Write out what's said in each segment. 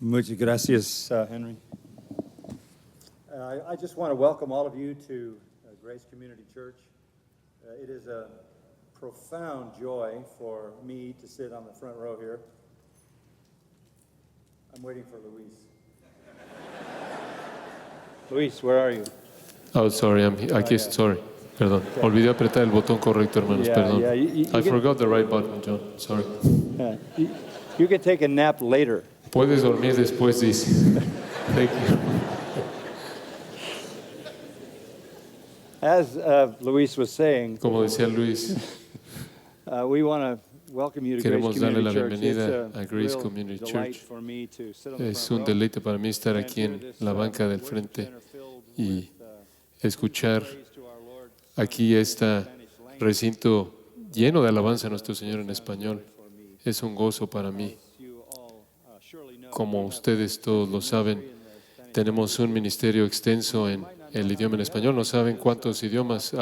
Muchas gracias, Henry. I just want to welcome all of you to Grace Community Church. It is a profound joy for me to sit on the front row here. I'm waiting for Luis. Luis, where are you? Oh, sorry, aquí sorry. Perdón. Olvidé apretar el botón correcto, hermanos. Perdón. I forgot the right button, John. Sorry. You can take a nap later. Puedes dormir después, dice. Thank you. As Luis was saying, Como decía Luis, we want to welcome you to Grace queremos darle Community la Church. bienvenida It's a Grace real Community delight Church. for me to sit on the Es front un row deleite para mí estar aquí en la banca del frente y escuchar aquí este recinto lleno de alabanza a nuestro Señor en español. Es un gozo para mí. Como ustedes todos lo saben, tenemos un ministerio extenso en el idioma en español. No saben cuántos idiomas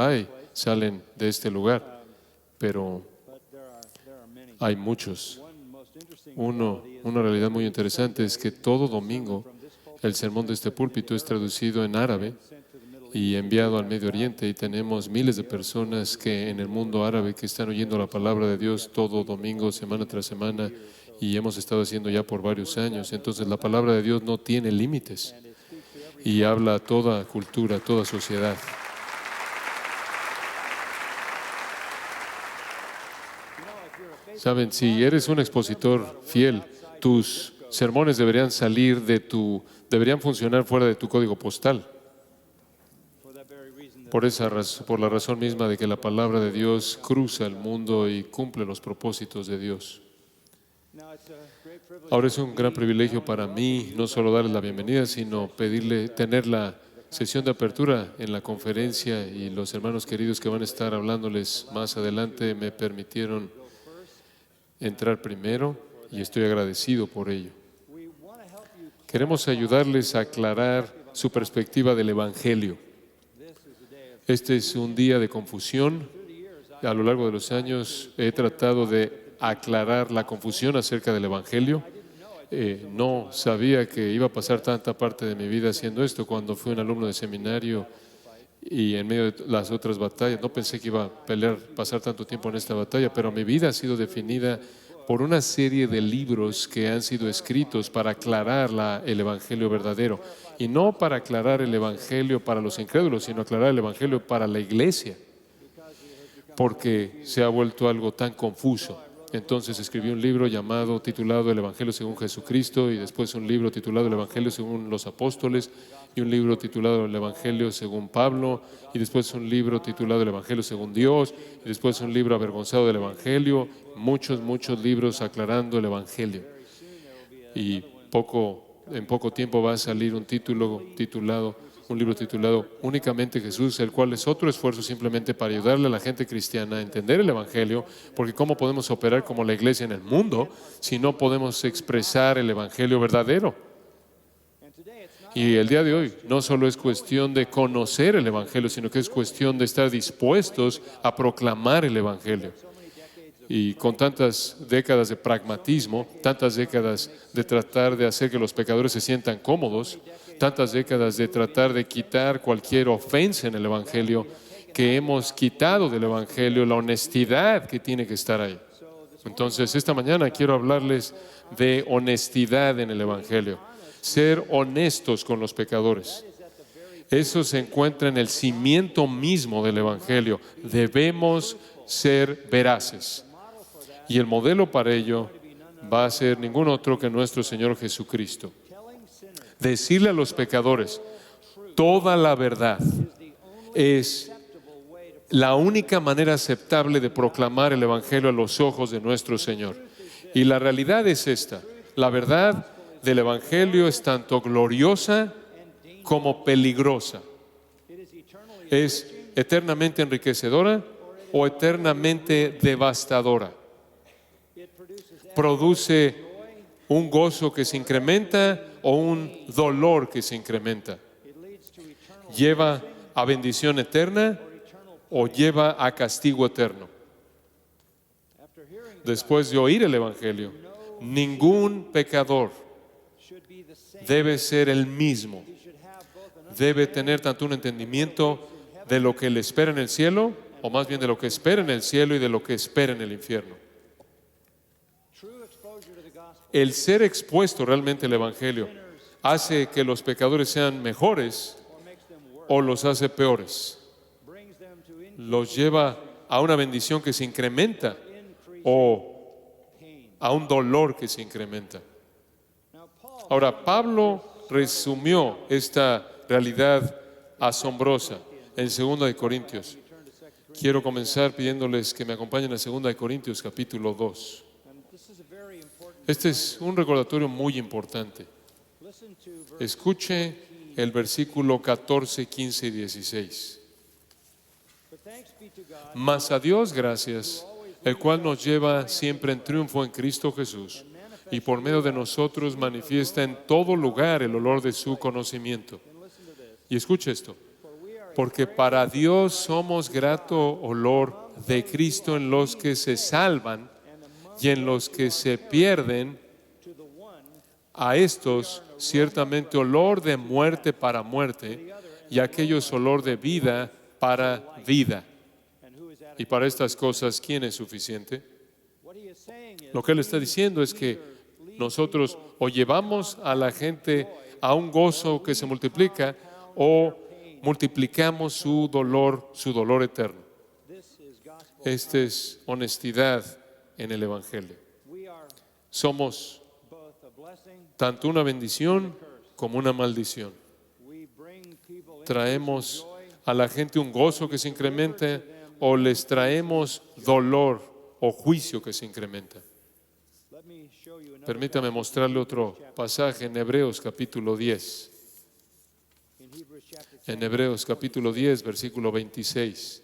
salen de este lugar, pero hay muchos. Una realidad muy interesante es que todo domingo el sermón de este púlpito es traducido en árabe y enviado al Medio Oriente, y tenemos miles de personas que en el mundo árabe que están oyendo la palabra de Dios todo domingo, semana tras semana, y hemos estado haciendo ya por varios años. Entonces la palabra de Dios no tiene límites y habla a toda cultura, a toda sociedad. Saben, si eres un expositor fiel, tus sermones deberían funcionar fuera de tu código postal. Por la razón misma de que la palabra de Dios cruza el mundo y cumple los propósitos de Dios. Ahora es un gran privilegio para mí no solo darles la bienvenida, sino tener la sesión de apertura en la conferencia, y los hermanos queridos que van a estar hablándoles más adelante me permitieron entrar primero y estoy agradecido por ello. Queremos ayudarles a aclarar su perspectiva del Evangelio. Este es un día de confusión. A lo largo de los años he tratado de aclarar la confusión acerca del Evangelio. No sabía que iba a pasar tanta parte de mi vida haciendo esto. Cuando fui un alumno de seminario y en medio de las otras batallas, no pensé que iba a pasar tanto tiempo en esta batalla, pero mi vida ha sido definida por una serie de libros que han sido escritos para aclarar el Evangelio verdadero. Y no para aclarar el Evangelio para los incrédulos, sino aclarar el Evangelio para la iglesia, porque se ha vuelto algo tan confuso. Entonces escribí un libro titulado El Evangelio según Jesucristo, y después un libro titulado El Evangelio según los Apóstoles, y un libro titulado El Evangelio según Pablo, y después un libro titulado El Evangelio según Dios, y después un libro avergonzado del Evangelio, muchos libros aclarando el Evangelio. Y en poco tiempo va a salir un libro titulado Únicamente Jesús, el cual es otro esfuerzo simplemente para ayudarle a la gente cristiana a entender el Evangelio, porque ¿cómo podemos operar como la iglesia en el mundo si no podemos expresar el Evangelio verdadero? Y el día de hoy no solo es cuestión de conocer el Evangelio, sino que es cuestión de estar dispuestos a proclamar el Evangelio. Y con tantas décadas de pragmatismo, tantas décadas de tratar de hacer que los pecadores se sientan cómodos, tantas décadas de tratar de quitar cualquier ofensa en el Evangelio, que hemos quitado del Evangelio la honestidad que tiene que estar ahí. Entonces, esta mañana quiero hablarles de honestidad en el Evangelio, ser honestos con los pecadores. Eso se encuentra en el cimiento mismo del Evangelio. Debemos ser veraces. Y el modelo para ello va a ser ningún otro que nuestro Señor Jesucristo. Decirle a los pecadores toda la verdad es la única manera aceptable de proclamar el Evangelio a los ojos de nuestro Señor. Y la realidad es esta: la verdad del Evangelio es tanto gloriosa como peligrosa. Es eternamente enriquecedora o eternamente devastadora. Produce un gozo que se incrementa o un dolor que se incrementa. Lleva a bendición eterna o lleva a castigo eterno. Después de oír el Evangelio, ningún pecador debe ser el mismo. Debe tener tanto un entendimiento de lo que le espera en el cielo, o más bien de lo que espera en el cielo y de lo que espera en el infierno. El ser expuesto realmente al Evangelio hace que los pecadores sean mejores o los hace peores. Los lleva a una bendición que se incrementa o a un dolor que se incrementa. Ahora, Pablo resumió esta realidad asombrosa en 2 Corintios. Quiero comenzar pidiéndoles que me acompañen a 2 Corintios capítulo 2. Este es un recordatorio muy importante. Escuche el versículo 14, 15 y 16. Mas a Dios gracias, el cual nos lleva siempre en triunfo en Cristo Jesús, y por medio de nosotros manifiesta en todo lugar el olor de su conocimiento. Y escuche esto, porque para Dios somos grato olor de Cristo en los que se salvan y en los que se pierden. A estos ciertamente olor de muerte para muerte, y a aquellos olor de vida para vida. Y para estas cosas, ¿quién es suficiente? Lo que él está diciendo es que nosotros o llevamos a la gente a un gozo que se multiplica, o multiplicamos su dolor eterno. Esta es honestidad en el Evangelio. Somos tanto una bendición como una maldición. Traemos a la gente un gozo que se incrementa, o les traemos dolor o juicio que se incrementa. Permítame mostrarle otro pasaje en Hebreos capítulo 10. En Hebreos capítulo 10, versículo 26.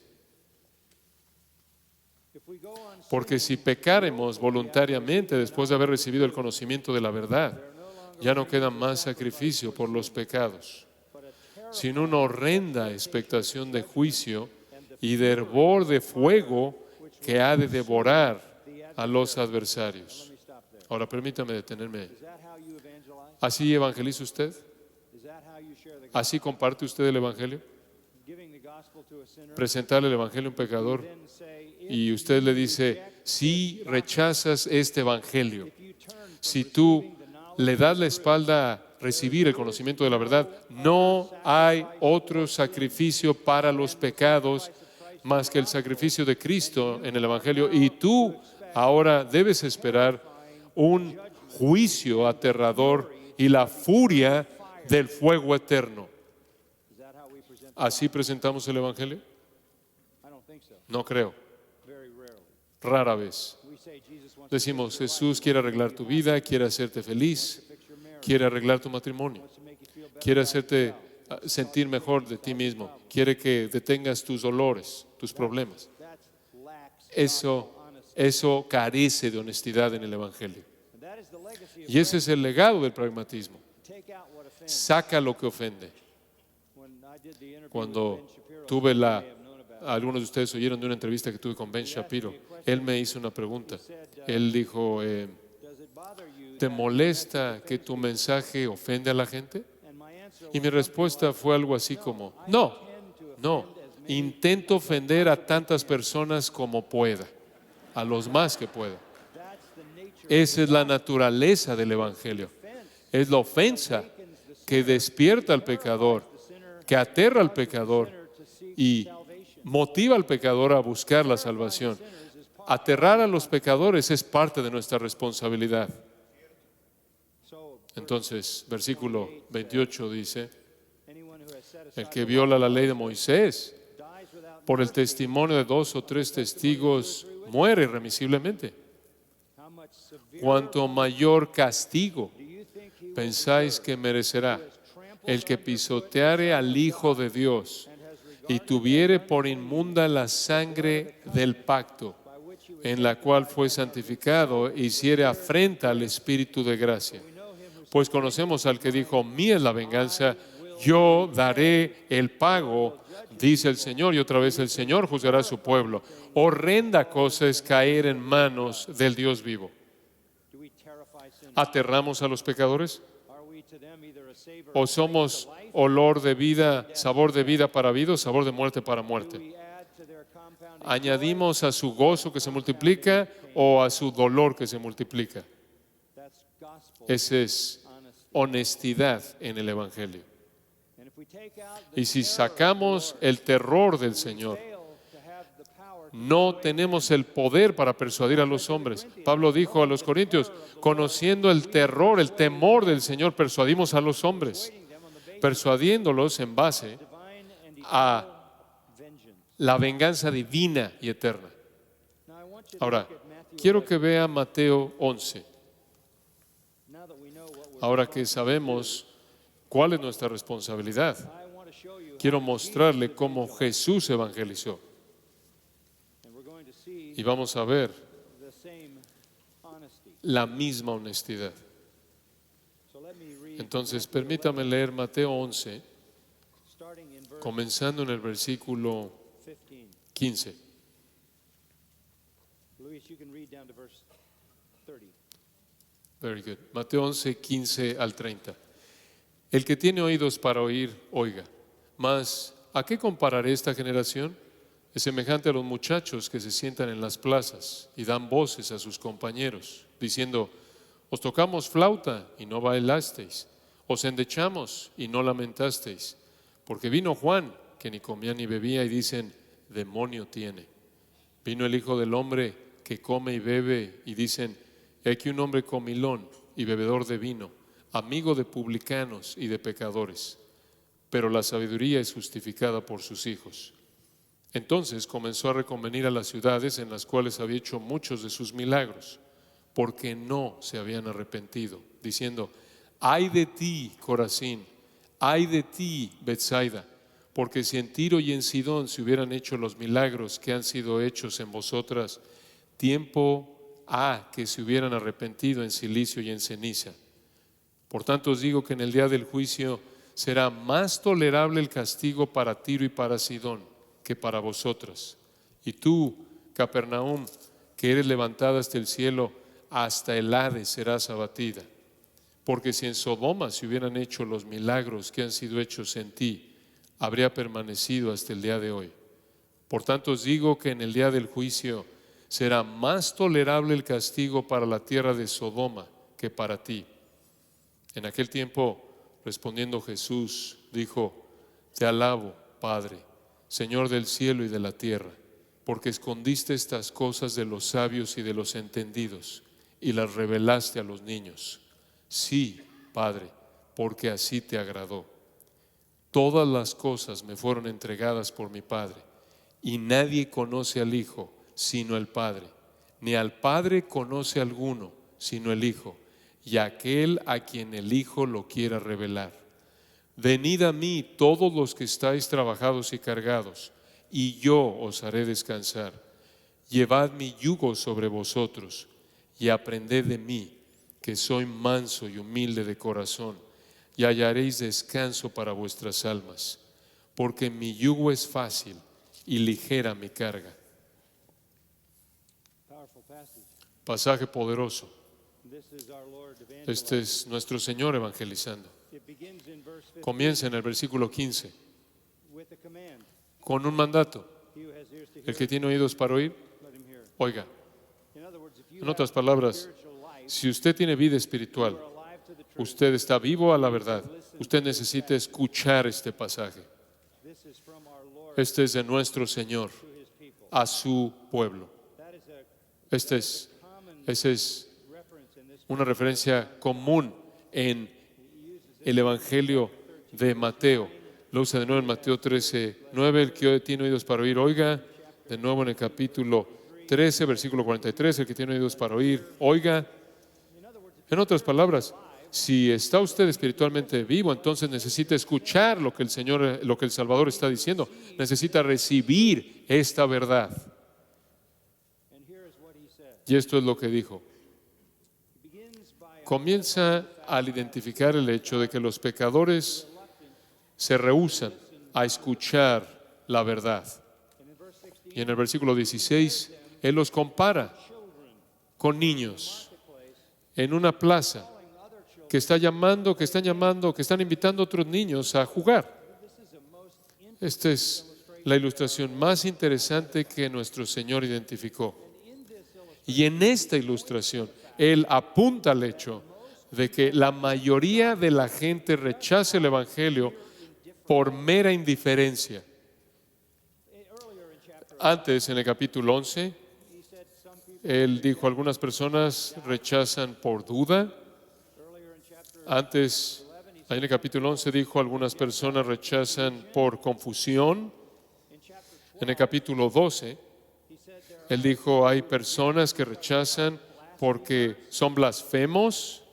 Porque si pecáremos voluntariamente después de haber recibido el conocimiento de la verdad, ya no queda más sacrificio por los pecados, sino una horrenda expectación de juicio y de hervor de fuego que ha de devorar a los adversarios. Ahora permítame detenerme ahí. ¿Así evangeliza usted? ¿Así comparte usted el Evangelio? Presentarle el Evangelio a un pecador y usted le dice, si rechazas este Evangelio, si tú le das la espalda a recibir el conocimiento de la verdad, no hay otro sacrificio para los pecados más que el sacrificio de Cristo en el Evangelio, y tú ahora debes esperar un juicio aterrador y la furia del fuego eterno. ¿Así presentamos el Evangelio? No creo. Rara vez. Decimos, Jesús quiere arreglar tu vida, quiere hacerte feliz, quiere arreglar tu matrimonio, quiere hacerte sentir mejor de ti mismo, quiere que detengas tus dolores, tus problemas. Eso carece de honestidad en el Evangelio. Y ese es el legado del pragmatismo. Saca lo que ofende. Cuando tuve algunos de ustedes oyeron de una entrevista que tuve con Ben Shapiro, él me hizo una pregunta. Él dijo, ¿te molesta que tu mensaje ofende a la gente? Y mi respuesta fue algo así como, no, intento ofender a tantas personas como pueda, a los más que pueda. Esa es la naturaleza del Evangelio. Es la ofensa que despierta al pecador, que aterra al pecador y motiva al pecador a buscar la salvación. Aterrar a los pecadores es parte de nuestra responsabilidad. Entonces, versículo 28 dice, el que viola la ley de Moisés por el testimonio de 2 o 3 testigos muere irremisiblemente. Cuanto mayor castigo pensáis que merecerá el que pisoteare al Hijo de Dios y tuviere por inmunda la sangre del pacto, en la cual fue santificado, e hiciere afrenta al Espíritu de gracia. Pues conocemos al que dijo, mía es la venganza, yo daré el pago, dice el Señor. Y otra vez el Señor juzgará a su pueblo. Horrenda cosa es caer en manos del Dios vivo. ¿Aterramos a los pecadores? ¿O somos olor de vida, sabor de vida para vida o sabor de muerte para muerte? ¿Añadimos a su gozo que se multiplica o a su dolor que se multiplica? Esa es honestidad en el Evangelio. Y si sacamos el terror del Señor, no tenemos el poder para persuadir a los hombres. Pablo dijo a los Corintios, conociendo el terror, el temor del Señor, persuadimos a los hombres, persuadiéndolos en base a la venganza divina y eterna. Ahora, quiero que vea Mateo 11. Ahora que sabemos cuál es nuestra responsabilidad, quiero mostrarle cómo Jesús evangelizó. Y vamos a ver la misma honestidad. Entonces, permítame leer Mateo 11, comenzando en el versículo 15. Very good. Mateo 11, 15 al 30. El que tiene oídos para oír, oiga. Mas, ¿a qué compararé esta generación? Es semejante a los muchachos que se sientan en las plazas y dan voces a sus compañeros, diciendo, os tocamos flauta y no bailasteis, os endechamos y no lamentasteis, porque vino Juan, que ni comía ni bebía, y dicen, demonio tiene. Vino el Hijo del Hombre, que come y bebe, y dicen, he aquí un hombre comilón y bebedor de vino, amigo de publicanos y de pecadores, pero la sabiduría es justificada por sus hijos. Entonces comenzó a reconvenir a las ciudades en las cuales había hecho muchos de sus milagros, porque no se habían arrepentido, diciendo, ay de ti, Corazín, ay de ti, Betsaida, porque si en Tiro y en Sidón se hubieran hecho los milagros que han sido hechos en vosotras, tiempo ha que se hubieran arrepentido en silicio y en ceniza. Por tanto os digo que en el día del juicio será más tolerable el castigo para Tiro y para Sidón que para vosotras. Y tú, Capernaum, que eres levantada hasta el cielo, hasta el Hades serás abatida. Porque si en Sodoma se hubieran hecho los milagros que han sido hechos en ti, habría permanecido hasta el día de hoy. Por tanto os digo que en el día del juicio será más tolerable el castigo para la tierra de Sodoma que para ti. En aquel tiempo, respondiendo Jesús, dijo, te alabo, Padre, Señor del cielo y de la tierra, porque escondiste estas cosas de los sabios y de los entendidos y las revelaste a los niños. Sí, Padre, porque así te agradó. Todas las cosas me fueron entregadas por mi Padre, y nadie conoce al Hijo sino el Padre, ni al Padre conoce alguno sino el Hijo, y aquel a quien el Hijo lo quiera revelar. Venid a mí todos los que estáis trabajados y cargados, y yo os haré descansar. Llevad mi yugo sobre vosotros y aprended de mí, que soy manso y humilde de corazón, y hallaréis descanso para vuestras almas, porque mi yugo es fácil y ligera mi carga. Pasaje poderoso. Este es nuestro Señor evangelizando. Comienza en el versículo 15 con un mandato. El que tiene oídos para oír, oiga. En otras palabras, si usted tiene vida espiritual, usted está vivo a la verdad, usted necesita escuchar este pasaje. Este es de nuestro Señor a su pueblo. Esa es una referencia común en el Evangelio de Mateo. Lo usa de nuevo en Mateo 13:9. El que tiene oídos para oír, oiga. De nuevo en el capítulo 13, versículo 43. El que tiene oídos para oír, oiga. En otras palabras, si está usted espiritualmente vivo, entonces necesita escuchar lo que el Señor, lo que el Salvador está diciendo. Necesita recibir esta verdad. Y esto es lo que dijo. Comienza al identificar el hecho de que los pecadores se rehúsan a escuchar la verdad. Y en el versículo 16, Él los compara con niños en una plaza, que están llamando, que están invitando a otros niños a jugar. Esta es la ilustración más interesante que nuestro Señor identificó. Y en esta ilustración, Él apunta al hecho de que la mayoría de la gente rechaza el Evangelio por mera indiferencia. Antes, en el capítulo 11, Él dijo, algunas personas rechazan por duda. Antes, en el capítulo 11 dijo, algunas personas rechazan por confusión. En el capítulo 12, Él dijo, hay personas que rechazan porque son blasfemos.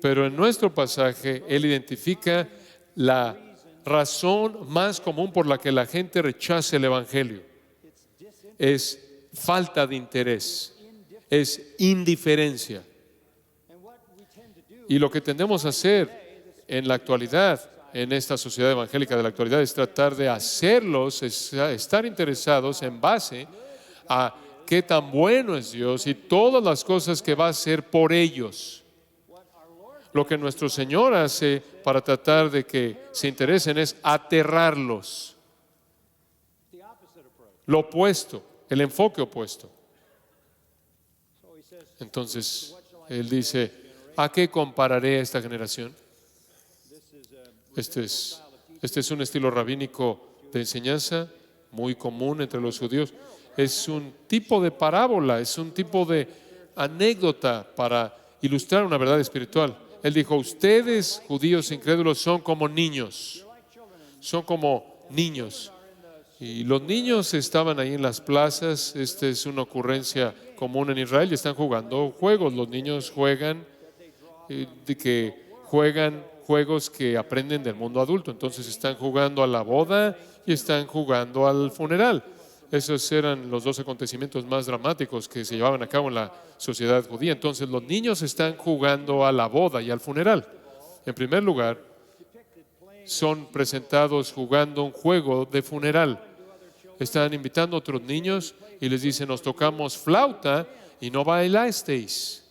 Pero en nuestro pasaje, Él identifica la razón más común por la que la gente rechaza el Evangelio. Es falta de interés, es indiferencia. Y lo que tendemos a hacer en la actualidad, en esta sociedad evangélica de la actualidad, es tratar de hacerlos estar interesados en base a qué tan bueno es Dios y todas las cosas que va a hacer por ellos. Lo que nuestro Señor hace para tratar de que se interesen es aterrarlos. Lo opuesto, el enfoque opuesto. Entonces, Él dice, ¿a qué compararé a esta generación? Este es un estilo rabínico de enseñanza muy común entre los judíos. Es un tipo de parábola, es un tipo de anécdota para ilustrar una verdad espiritual. Él dijo, ustedes, judíos incrédulos, son como niños. Son como niños. Y los niños estaban ahí en las plazas. Esta es una ocurrencia común en Israel y están jugando juegos. Los niños juegan juegos que aprenden del mundo adulto. Entonces están jugando a la boda y están jugando al funeral. Esos eran los dos acontecimientos más dramáticos que se llevaban a cabo en la sociedad judía. Entonces los niños están jugando a la boda y al funeral. En primer lugar, son presentados jugando un juego de funeral. Están invitando a otros niños y les dicen, nos tocamos flauta y no bailasteis.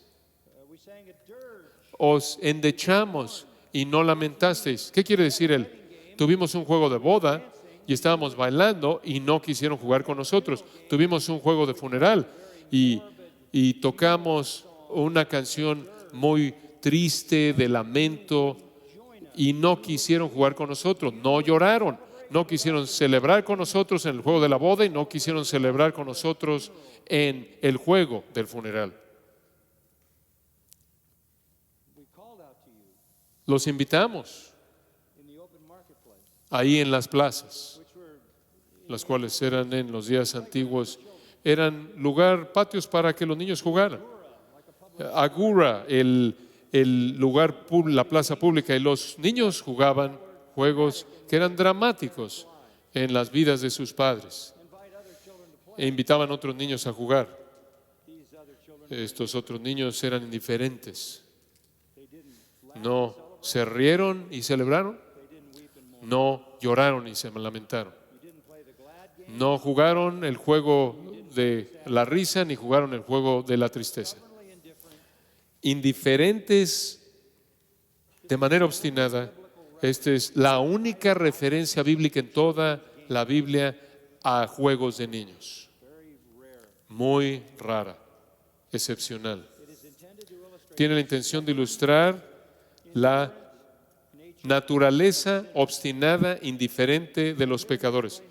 Os endechamos y no lamentasteis. ¿Qué quiere decir él? Tuvimos un juego de boda y estábamos bailando y no quisieron jugar con nosotros. Tuvimos un juego de funeral y tocamos una canción muy triste de lamento y no quisieron jugar con nosotros, no lloraron, no quisieron celebrar con nosotros en el juego de la boda y no quisieron celebrar con nosotros en el juego del funeral. Los invitamos ahí en las plazas, las cuales eran en los días antiguos, eran patios para que los niños jugaran. Agura, el lugar, la plaza pública, y los niños jugaban juegos que eran dramáticos en las vidas de sus padres e invitaban a otros niños a jugar. Estos otros niños eran indiferentes. No se rieron y celebraron, no lloraron y se lamentaron. No jugaron el juego de la risa ni jugaron el juego de la tristeza. Indiferentes de manera obstinada. Esta es la única referencia bíblica en toda la Biblia a juegos de niños. Muy rara, excepcional. Tiene la intención de ilustrar la naturaleza obstinada, indiferente de los pecadores.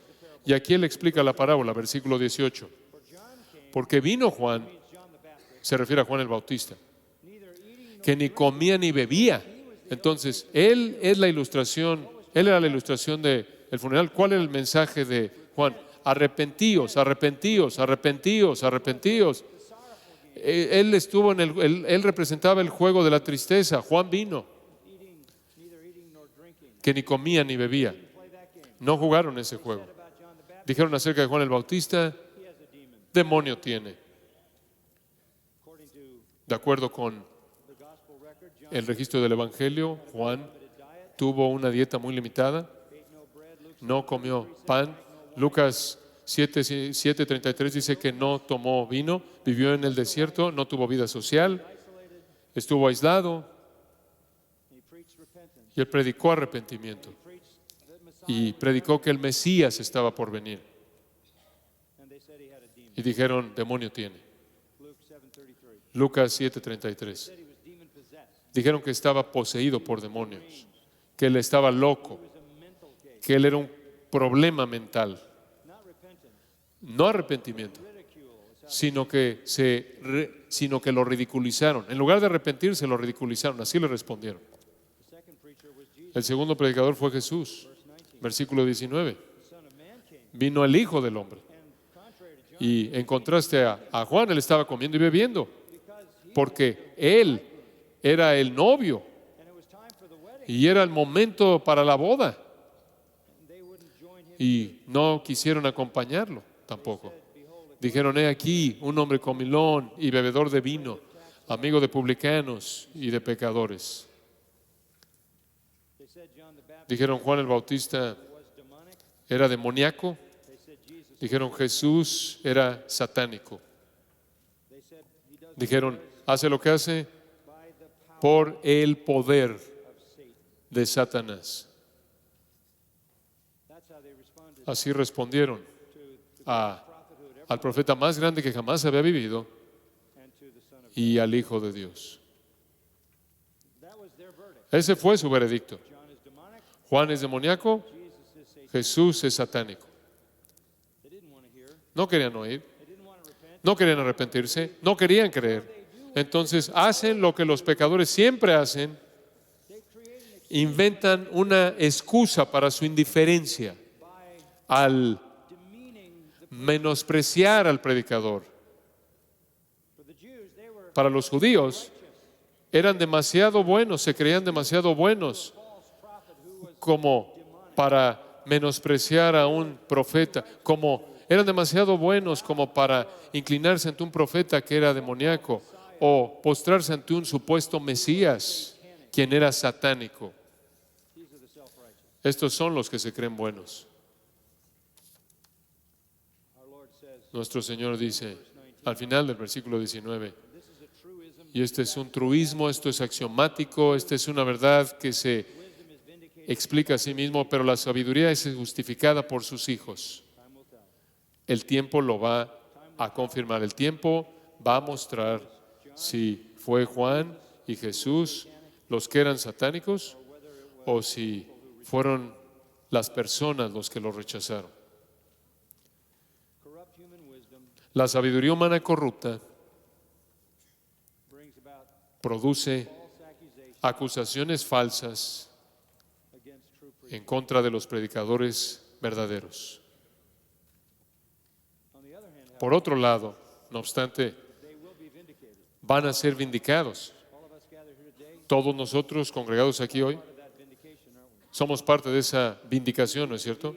Y aquí él explica la parábola, versículo 18. Porque vino Juan, se refiere a Juan el Bautista, que ni comía ni bebía. Entonces, él era la ilustración del funeral. ¿Cuál era el mensaje de Juan? Arrepentíos, arrepentíos, arrepentíos, arrepentíos. Él representaba el juego de la tristeza. Juan vino, que ni comía ni bebía. No jugaron ese juego. Dijeron acerca de Juan el Bautista, demonio tiene. De acuerdo con el registro del Evangelio, Juan tuvo una dieta muy limitada, no comió pan. Lucas 7:33 dice que no tomó vino, vivió en el desierto, no tuvo vida social, estuvo aislado and he preached repentance. y él predicó arrepentimiento He preached that Messiah y predicó que el Mesías estaba por venir. and they said he had a demon. Y dijeron, demonio tiene. Luke 7:33. Lucas 7:33. Said he was demon possessed. Dijeron que estaba poseído por demonios, que él estaba loco, It was a mental case, que él era un problema mental. not repentance. No arrepentimiento, Ridicule is how sino que lo ridiculizaron. En lugar de arrepentirse, lo ridiculizaron. Así le respondieron. the second preacher was Jesus. El segundo predicador fue Jesús. Verse 19. Versículo 19. The Son of Man came, Vino el Hijo del Hombre. and contrary to John, Y en contraste a Juan, él estaba comiendo y bebiendo, because he porque él era el novio and it was time for the wedding, y era el momento para la boda. and they wouldn't join him. Y no quisieron acompañarlo tampoco. Behold, Dijeron, he aquí un hombre comilón y bebedor de vino, amigo de publicanos y de pecadores. they said John the Baptist Dijeron, Juan el Bautista was demonic. era demoníaco. They said Jesus. Dijeron, Jesús era satánico. They said he does Dijeron, hace lo que hace by the power por el poder of Satan. de Satanás. That's how they responded Así respondieron to the a- prophet who had ever al profeta más grande que jamás había vivido and to the Son of God. y al Hijo de Dios. That was their verdict. Ese fue su veredicto. John is demonic. Juan es demoníaco, Jesus is Satan. Jesús es satánico. They didn't want to hear. No querían oír, They didn't want to repent. no querían arrepentirse, no querían creer. Entonces hacen lo que los pecadores siempre hacen, They created an inventan una excusa para su indiferencia by al demeaning the. menospreciar al predicador. For the Jews, they were Para los judíos eran demasiado buenos, se creían demasiado buenos false prophet who was como para menospreciar a un profeta, como eran demasiado buenos como para inclinarse ante un profeta que era demoníaco o postrarse ante un supuesto Mesías, quien era satánico. these are the self-righteous. Estos son los que se creen buenos. Our Lord says, Nuestro Señor dice al final del versículo 19, this is a truism. y este es un truismo, esto es axiomático, esta es una verdad que se Wisdom is vindicated. explica a sí mismo, pero la sabiduría es justificada por sus hijos. Time will tell. El tiempo lo va a confirmar, el tiempo va a mostrar si fue Juan y Jesús los que eran satánicos o si fueron las personas los que lo rechazaron. Corrupt human wisdom La sabiduría humana corrupta brings about produce false accusations acusaciones falsas against true preachers. en contra de los predicadores verdaderos. On the other hand, Por otro lado, no obstante, they will be vindicated. van a ser vindicados. All of us gathered here today, Todos nosotros congregados aquí hoy part of that vindication, aren't we? somos parte de esa vindicación, ¿no es cierto?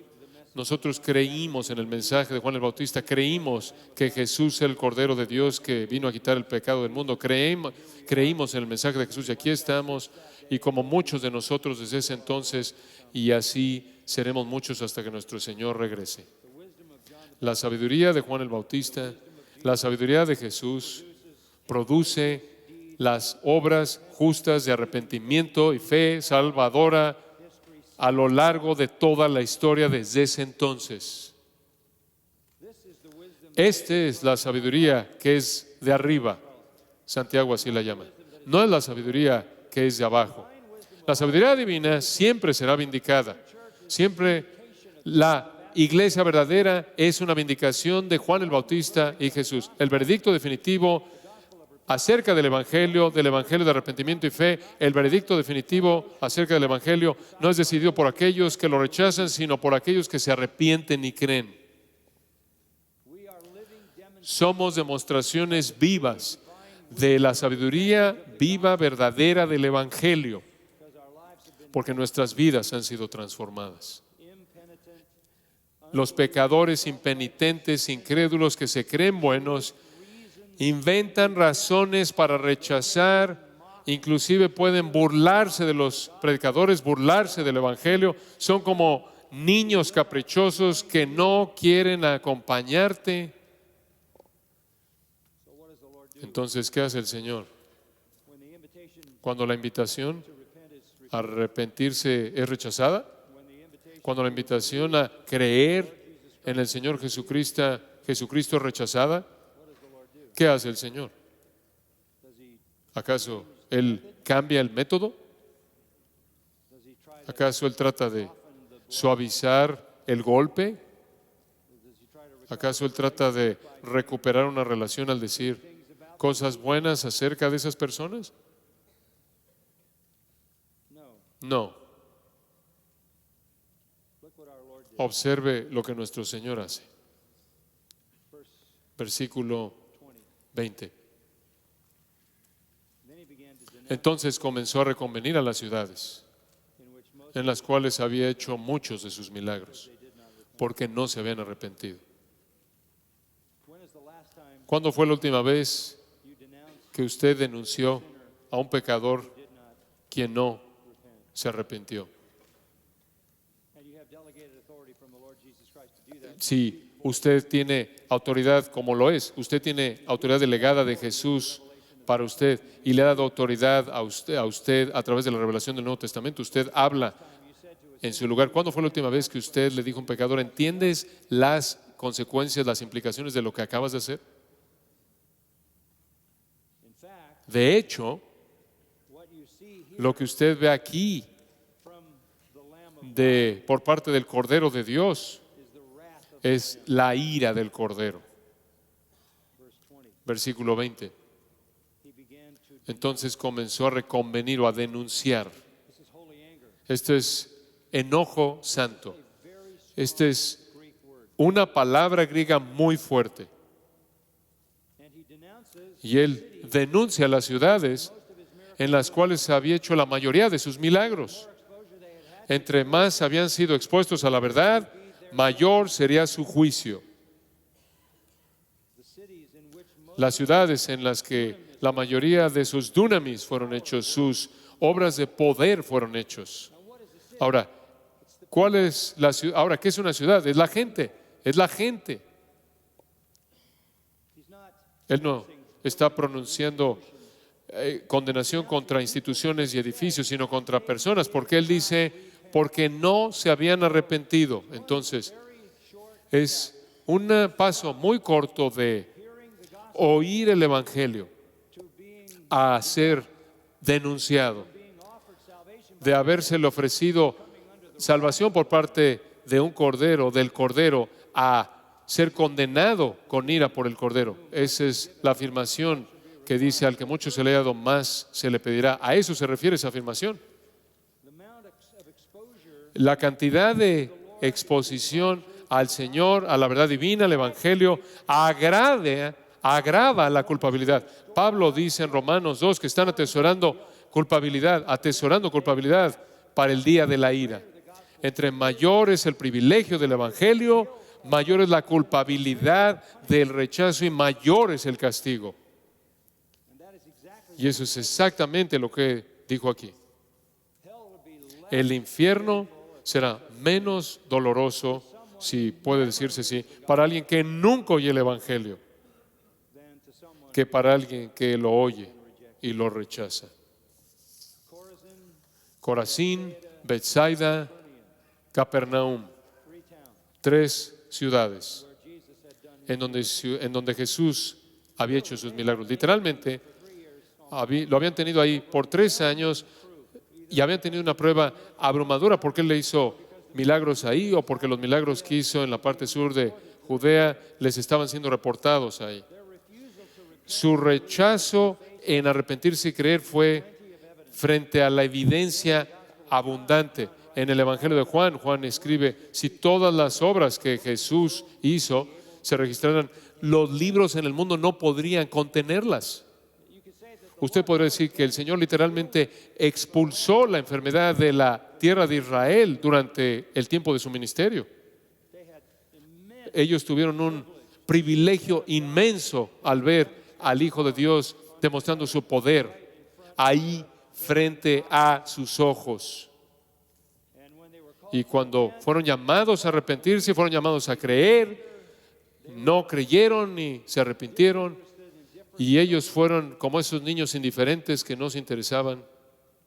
Nosotros creímos en el mensaje de Juan el Bautista, creímos que Jesús es el Cordero de Dios que vino a quitar el pecado del mundo, creímos en el mensaje de Jesús y aquí estamos, y como muchos de nosotros desde ese entonces, y así seremos muchos hasta que nuestro Señor regrese. La sabiduría de Juan el Bautista, la sabiduría de Jesús produce las obras justas de arrepentimiento y fe salvadora a lo largo de toda la historia desde ese entonces. Esta es la sabiduría que es de arriba. Santiago así la llama. No es la sabiduría que es de abajo. La sabiduría divina siempre será vindicada. Siempre la iglesia verdadera es una vindicación de Juan el Bautista y Jesús. El veredicto definitivo acerca del Evangelio de arrepentimiento y fe, el veredicto definitivo acerca del Evangelio no es decidido por aquellos que lo rechazan, sino por aquellos que se arrepienten y creen. Somos demostraciones vivas de la sabiduría viva, verdadera del Evangelio, porque nuestras vidas han sido transformadas. Los pecadores impenitentes, incrédulos que se creen buenos, inventan razones para rechazar, inclusive pueden burlarse de los predicadores, burlarse del Evangelio. Son como niños caprichosos que no quieren acompañarte. Entonces, ¿qué hace el Señor? Cuando la invitación a arrepentirse es rechazada, cuando la invitación a creer en el Señor Jesucristo es rechazada, ¿qué hace el Señor? ¿Acaso Él cambia el método? ¿Acaso Él trata de suavizar el golpe? ¿Acaso Él trata de recuperar una relación al decir cosas buenas acerca de esas personas? No. Observe lo que nuestro Señor hace. Versículo 20. Entonces comenzó a reconvenir a las ciudades en las cuales había hecho muchos de sus milagros, porque no se habían arrepentido. ¿Cuándo fue la última vez que usted denunció a un pecador quien no se arrepintió? Si usted tiene autoridad como lo es, usted tiene autoridad delegada de Jesús para usted y le ha dado autoridad a usted a través de la revelación del Nuevo Testamento. Usted habla en su lugar. ¿Cuándo fue la última vez que usted le dijo a un pecador, ¿entiendes las consecuencias, las implicaciones de lo que acabas de hacer? De hecho, lo que usted ve aquí por parte del Cordero de Dios es la ira del Cordero. Versículo 20. Entonces comenzó a reconvenir o a denunciar. Esto es enojo santo. Esta es una palabra griega muy fuerte. Y él denuncia las ciudades en las cuales se había hecho la mayoría de sus milagros. Entre más habían sido expuestos a la verdad, mayor sería su juicio. Las ciudades en las que la mayoría de sus dunamis fueron hechos, sus obras de poder fueron hechos. Ahora, ¿cuál es la ciudad? Ahora, ¿qué es una ciudad? Es la gente, es la gente. Él no está pronunciando condenación contra instituciones y edificios, sino contra personas, porque él dice, porque no se habían arrepentido. Entonces, es un paso muy corto de oír el Evangelio a ser denunciado, de habérsele ofrecido salvación por parte de un cordero, del cordero, a ser condenado con ira por el cordero. Esa es la afirmación que dice, al que mucho se le haya dado, más se le pedirá. A eso se refiere esa afirmación. La cantidad de exposición al Señor, a la verdad divina, al Evangelio, agrava la culpabilidad. Pablo dice en Romanos 2 que están atesorando culpabilidad para el día de la ira. Entre mayor es el privilegio del Evangelio, mayor es la culpabilidad del rechazo y mayor es el castigo. Y eso es exactamente lo que dijo aquí. El infierno será menos doloroso, si puede decirse así, para alguien que nunca oye el Evangelio, que para alguien que lo oye y lo rechaza. Corazín, Betsaida, Capernaum, 3 ciudades en donde Jesús había hecho sus milagros. Literalmente, lo habían tenido ahí por 3 años y habían tenido una prueba abrumadora porque Él le hizo milagros ahí o porque los milagros que hizo en la parte sur de Judea les estaban siendo reportados ahí. Su rechazo en arrepentirse y creer fue frente a la evidencia abundante. En el Evangelio de Juan, Juan escribe, si todas las obras que Jesús hizo se registraran, los libros en el mundo no podrían contenerlas. Usted podría decir que el Señor literalmente expulsó la enfermedad de la tierra de Israel durante el tiempo de su ministerio. Ellos tuvieron un privilegio inmenso al ver al Hijo de Dios demostrando su poder ahí frente a sus ojos. Y cuando fueron llamados a arrepentirse, fueron llamados a creer, no creyeron ni se arrepintieron. Y ellos fueron como esos niños indiferentes que no se interesaban.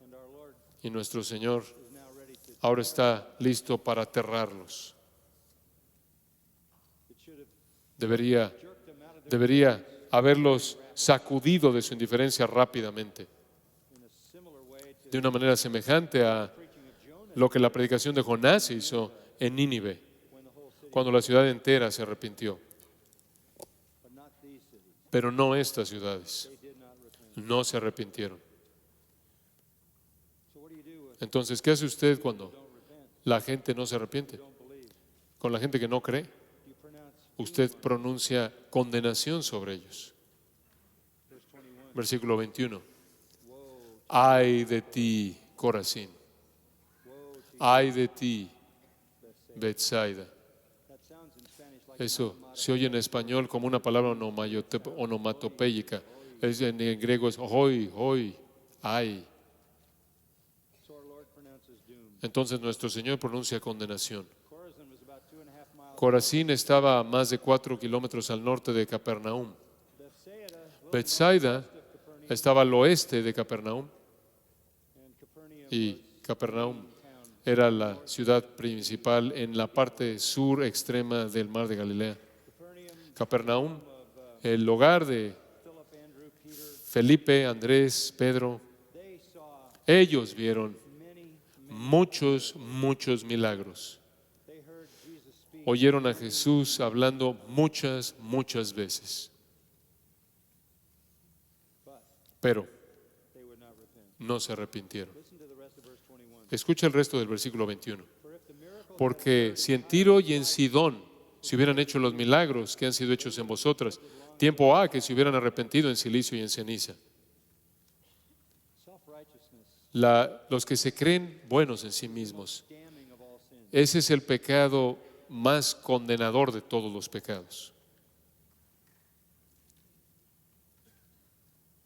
And our Lord Y nuestro Señor is now ready to. ahora está listo para aterrarlos. It should have Debería jerked them out of their debería haberlos sacudido de su indiferencia rápidamente, in a similar way to de una manera semejante a preaching of Jonah lo que la predicación de Jonás hizo en Nínive, when the whole city, cuando la ciudad entera se arrepintió. but not these cities. Pero no estas ciudades, They did not repent. no se arrepintieron. So what do you do if Entonces, ¿qué hace usted cuando you don't repent? la gente no se arrepiente? Don't believe? Con la gente que no cree, You pronounce usted pronuncia condenación sobre ellos. verse 21. Versículo 21. Woe, Ay de ti, Corazín. woe to you, Ay de ti, Bethsaida. Betsaida. That sounds in Spanish like Eso se oye en español como una palabra onomatopéyica. En griego es hoy, hoy, ay. So our Lord pronounces doom. Entonces nuestro Señor pronuncia condenación. Chorazin was about 2.5 miles. Corazín estaba a más de 4 kilómetros al norte de Capernaum. Bethsaida, Betsaida estaba al oeste de Capernaum and Capernaum y was Capernaum town. era la ciudad principal en la parte sur extrema del mar de Galilea. Capernaum Capernaum, of el hogar de Philip, Andrew, Peter. Felipe, Andrés, Pedro, They saw ellos vieron many. muchos milagros. They heard Jesus speak, Oyeron a Jesús hablando muchas veces, but pero they would not repent. no se arrepintieron. Listen to the rest of verse 21. Escucha el resto del versículo 21. For if the miracle Porque si en Tiro y en Sidón se hubieran hecho los milagros que han sido hechos en vosotras, tiempo ha que se hubieran arrepentido en silicio y en ceniza. self-righteousness, Los que se creen buenos en sí mismos, damning of all sins. ese es el pecado más condenador de todos los pecados.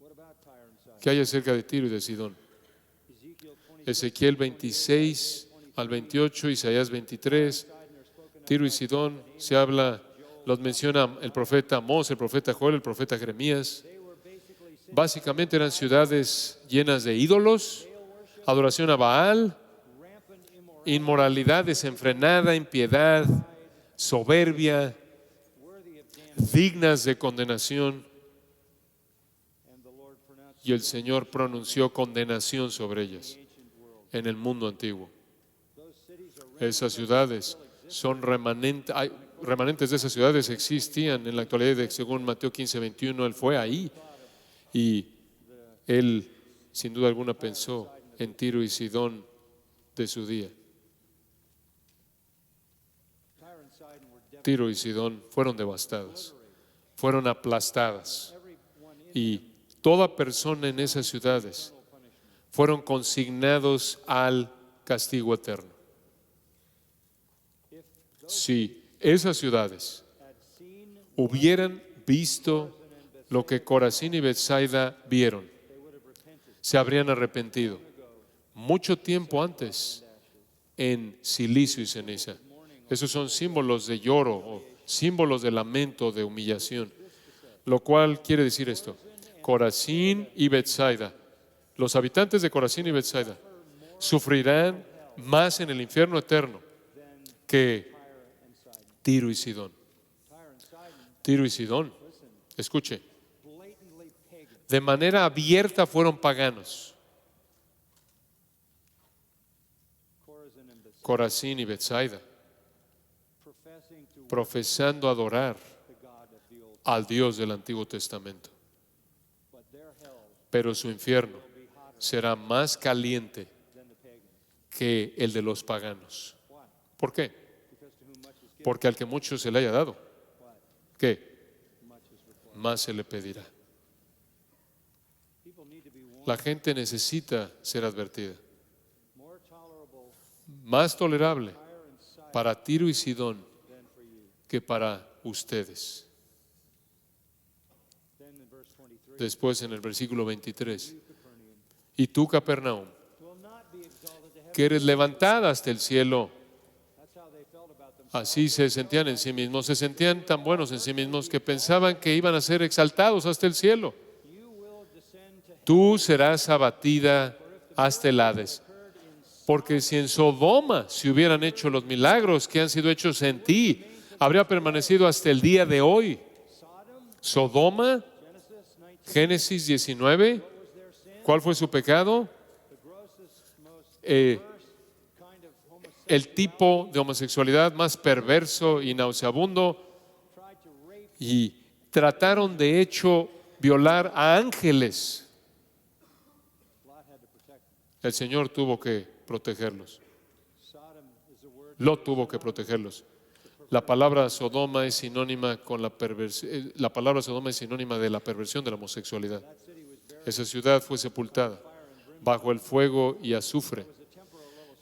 What about Tyre and Sidon? ¿Qué hay acerca de Tiro y de Sidón? Ezekiel 20, Ezequiel 26 al 28, Isaías 23, Sidon are spoken of Tiro y Sidón se habla, los menciona el profeta Amós, el profeta Joel, el profeta Jeremías. they were basically cities Básicamente eran ciudades llenas de ídolos, adoración a Baal, rampant immorality, inmoralidad desenfrenada, impiedad, soberbia, worthy of damnation. dignas de condenación. And the Lord pronounced Y el Señor pronunció condenación sobre ellas the ancient world. en el mundo antiguo. Those cities are Esas ciudades son remanentes de esas ciudades existían en la actualidad, según Mateo 15, 21, Él fue ahí y Él sin duda alguna pensó en Tiro y Sidón de su día. Tyre and Sidon were devastated. Tiro y Sidón fueron devastadas, fueron aplastadas Everyone in y toda persona en esas ciudades eternal punishment. fueron consignados al castigo eterno. If those Si esas ciudades had seen, hubieran visto lo que Corazín y Betsaida vieron, they would have repented. se habrían arrepentido mucho tiempo antes en silicio y ceniza. Esos son símbolos de lloro o símbolos de lamento, de humillación. Lo cual quiere decir esto: Corazín y Betsaida, los habitantes de Corazín y Betsaida, sufrirán más en el infierno eterno que Tiro y Sidón. Tyre and Sidon, Tiro y Sidón, escuche, blatantly pagan. de manera abierta fueron paganos. Chorazin and Bethsaida, Corazín y Betsaida, professing to profesando adorar the God of the Old, al Dios del Antiguo Testamento. but their hell Pero su infierno will be hotter será más caliente than the pagans. que el de los paganos. Why? ¿Por qué? Because to whom much is given, Porque al que mucho se le haya dado, what? ¿qué? Much is required. Más se le pedirá. People need to be warned. La gente necesita ser advertida. More tolerable Más tolerable Tyre and Sidon para Tiro y Sidón than for you. que para ustedes. Then in verse 23, Después en el versículo 23, you, Capernaum, y tú, Capernaum, will not be exalted to heaven. que eres levantada hasta el cielo. That's how they felt about themselves. Así se sentían en sí mismos, se sentían tan buenos en sí mismos que pensaban que iban a ser exaltados hasta el cielo. tú serás abatida hasta el Hades. Porque si en Sodoma se hubieran hecho los milagros que han sido hechos en ti, habría permanecido hasta el día de hoy. Sodoma, Génesis 19, ¿cuál fue su pecado? El tipo de homosexualidad más perverso y nauseabundo, y trataron de hecho violar a ángeles. El Señor tuvo que protegerlos. Lot tuvo que protegerlos. La palabra Sodoma es sinónima con la perversión. La palabra Sodoma es sinónima de la perversión de la homosexualidad. Esa ciudad fue sepultada bajo el fuego y azufre.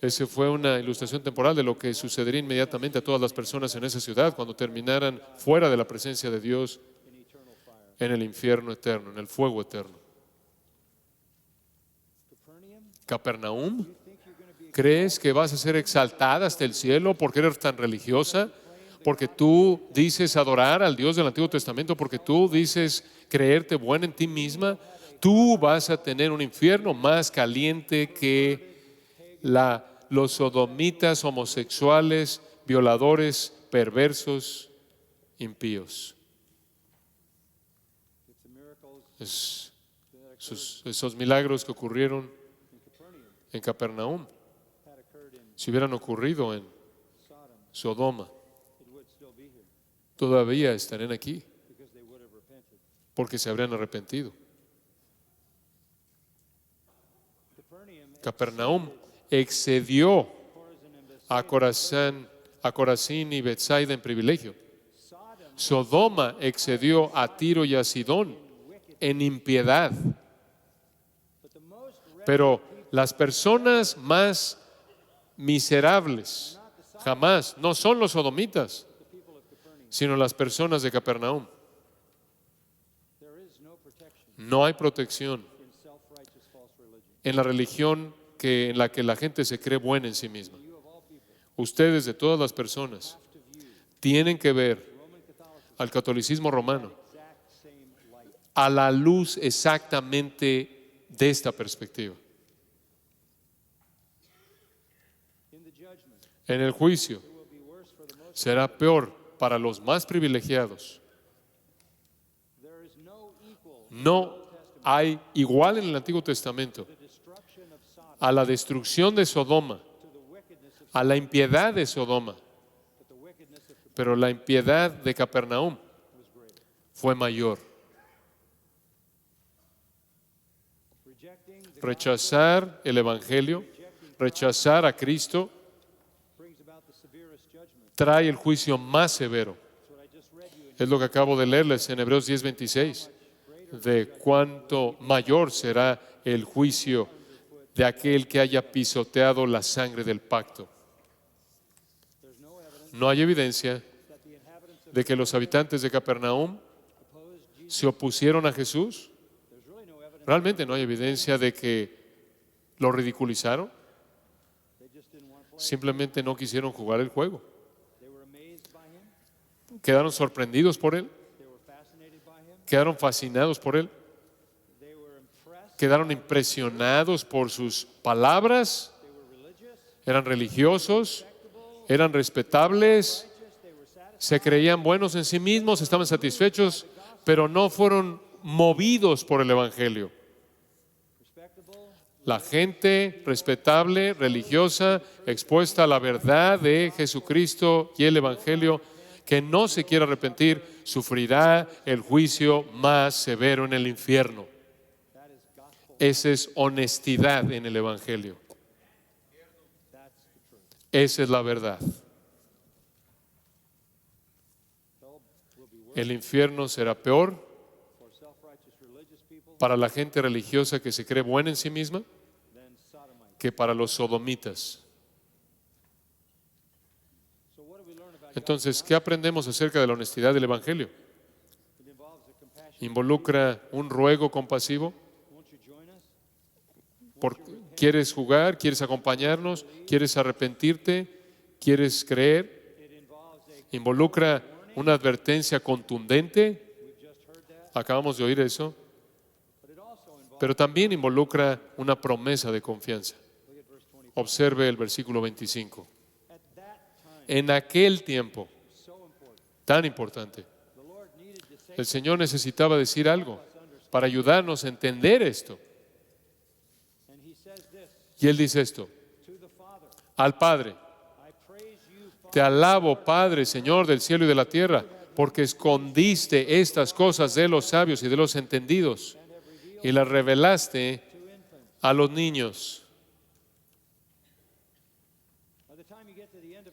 Esa fue una ilustración temporal de lo que sucedería inmediatamente a todas las personas en esa ciudad cuando terminaran fuera de la presencia de Dios en el infierno eterno, en el fuego eterno. Capernaum, ¿crees que vas a ser exaltada hasta el cielo porque eres tan religiosa? Porque tú dices adorar al Dios del Antiguo Testamento, porque tú dices creerte buena en ti misma. Tú vas a tener un infierno más caliente que los sodomitas, homosexuales, violadores, perversos, impíos. Esos milagros que ocurrieron en Capernaum, si hubieran ocurrido en Sodoma, todavía estarían aquí, porque se habrían arrepentido. Capernaum excedió a Corazín y Betsaida en privilegio. Sodoma excedió a Tiro y a Sidón en impiedad. Pero las personas más miserables jamás no son los sodomitas, sino las personas de Capernaum. No hay protección en la religión en la que la gente se cree buena en sí misma. Ustedes, de todas las personas, tienen que ver al catolicismo romano a la luz exactamente de esta perspectiva. En el juicio será peor para los más privilegiados. No hay igual en el Antiguo Testamento a la destrucción de Sodoma, a la impiedad de Sodoma, pero la impiedad de Capernaum fue mayor. Rechazar el Evangelio, rechazar a Cristo, trae el juicio más severo. Es lo que acabo de leerles en Hebreos 10:26, de cuánto mayor será el juicio de aquel que haya pisoteado la sangre del pacto. No hay evidencia de que los habitantes de Capernaum se opusieron a Jesús. Realmente no hay evidencia de que lo ridiculizaron. Simplemente no quisieron jugar el juego. Quedaron sorprendidos por él. Quedaron fascinados por él. Quedaron impresionados por sus palabras. Eran religiosos, eran respetables, se creían buenos en sí mismos, estaban satisfechos, pero no fueron movidos por el Evangelio. La gente respetable, religiosa, expuesta a la verdad de Jesucristo y el Evangelio, que no se quiera arrepentir, sufrirá el juicio más severo en el infierno. Esa es honestidad en el Evangelio. Esa es la verdad. El infierno será peor para la gente religiosa que se cree buena en sí misma que para los sodomitas. Entonces, ¿qué aprendemos acerca de la honestidad del Evangelio? Involucra un ruego compasivo. ¿Quieres jugar? ¿Quieres acompañarnos? ¿Quieres arrepentirte? ¿Quieres creer? Involucra una advertencia contundente. Acabamos de oír eso. pero también involucra una promesa de confianza. Observe el versículo 25. En aquel tiempo tan importante, el Señor necesitaba decir algo para ayudarnos a entender esto. Y Él dice esto: al Padre, te alabo, Padre, Señor del cielo y de la tierra, porque escondiste estas cosas de los sabios y de los entendidos y las revelaste a los niños.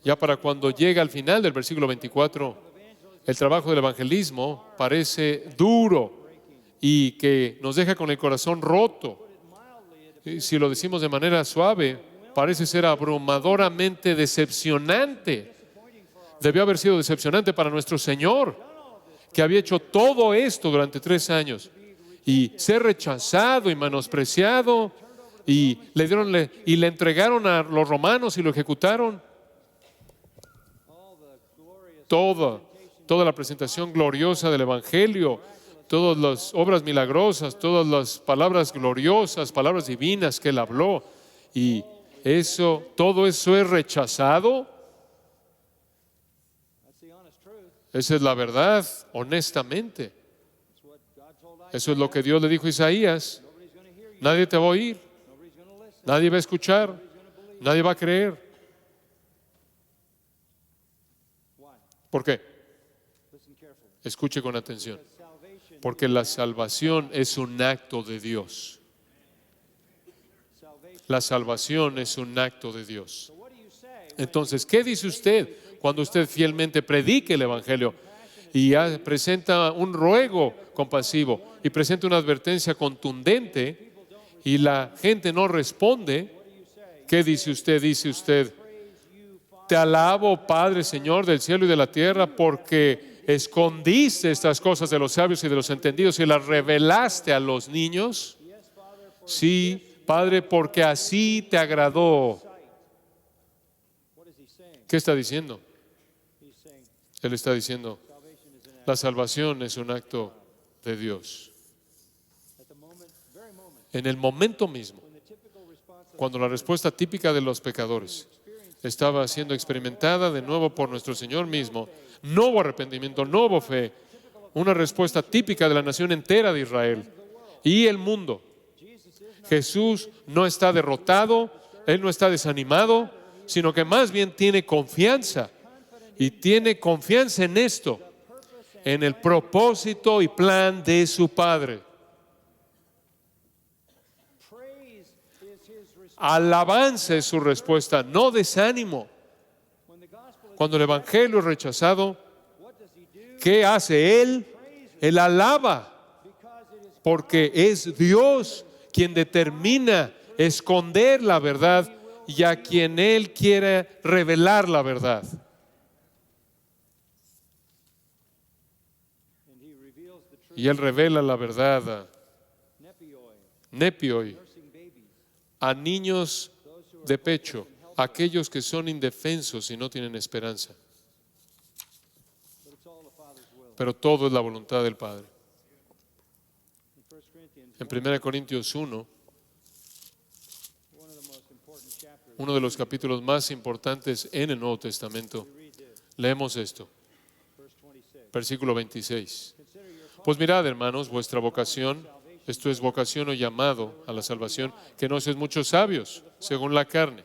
Ya para cuando llega al final del versículo 24, el trabajo del evangelismo parece duro y que nos deja con el corazón roto. Y si lo decimos de manera suave, parece ser abrumadoramente decepcionante. Debió haber sido decepcionante para nuestro Señor, que había hecho todo esto durante 3 años, y ser rechazado y menospreciado, y le entregaron a los romanos y lo ejecutaron. Toda la presentación gloriosa del Evangelio, todas las obras milagrosas, todas las palabras gloriosas, palabras divinas que Él habló, y todo eso es rechazado. Esa es la verdad, honestamente. Eso es lo que Dios le dijo a Isaías. Nadie te va a oír, nadie va a escuchar, nadie va a creer. ¿Por qué? Escuche con atención. Porque la salvación es un acto de Dios. La salvación es un acto de Dios. Entonces, ¿qué dice usted cuando usted fielmente predique el Evangelio y presenta un ruego compasivo y presenta una advertencia contundente y la gente no responde? ¿Qué dice usted? Dice usted: te alabo, Padre, Señor del cielo y de la tierra, porque escondiste estas cosas de los sabios y de los entendidos y las revelaste a los niños. Sí, Padre, porque así te agradó. ¿Qué está diciendo? Él está diciendo: la salvación es un acto de Dios. En el momento mismo, cuando la respuesta típica de los pecadores estaba siendo experimentada de nuevo por nuestro Señor mismo, no hubo arrepentimiento, no hubo fe, una respuesta típica de la nación entera de Israel y el mundo. Jesús no está derrotado, Él no está desanimado, sino que más bien tiene confianza, y tiene confianza en esto, en el propósito y plan de su Padre. Alabanza es su respuesta, no desánimo. Cuando el Evangelio es rechazado, ¿qué hace Él? Él alaba, porque es Dios quien determina esconder la verdad y a quien Él quiere revelar la verdad. Y Él revela la verdad a nepioi, a niños de pecho, aquellos que son indefensos y no tienen esperanza. Pero todo es la voluntad del Padre. En 1 Corintios 1, uno de los capítulos más importantes en el Nuevo Testamento, leemos esto. Versículo 26. Pues mirad, hermanos, vuestra vocación, esto es vocación o llamado a la salvación, que no sois muchos sabios, según la carne,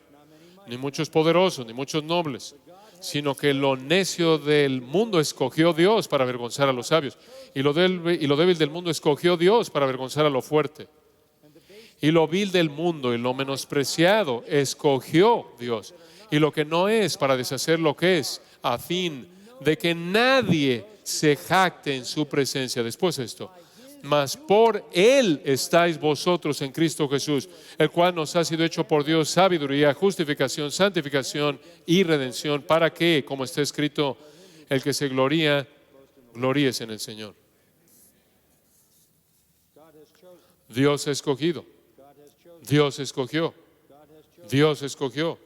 ni muchos poderosos, ni muchos nobles, sino que lo necio del mundo escogió Dios para avergonzar a los sabios, y lo débil del mundo escogió Dios para avergonzar a lo fuerte. Y lo vil del mundo y lo menospreciado escogió Dios, y lo que no es para deshacer lo que es, a fin de que nadie se jacte en su presencia. Después esto: mas por Él estáis vosotros en Cristo Jesús, el cual nos ha sido hecho por Dios sabiduría, justificación, santificación y redención, para que, como está escrito, el que se gloría, gloríese en el Señor. Dios ha escogido, Dios escogió, Dios escogió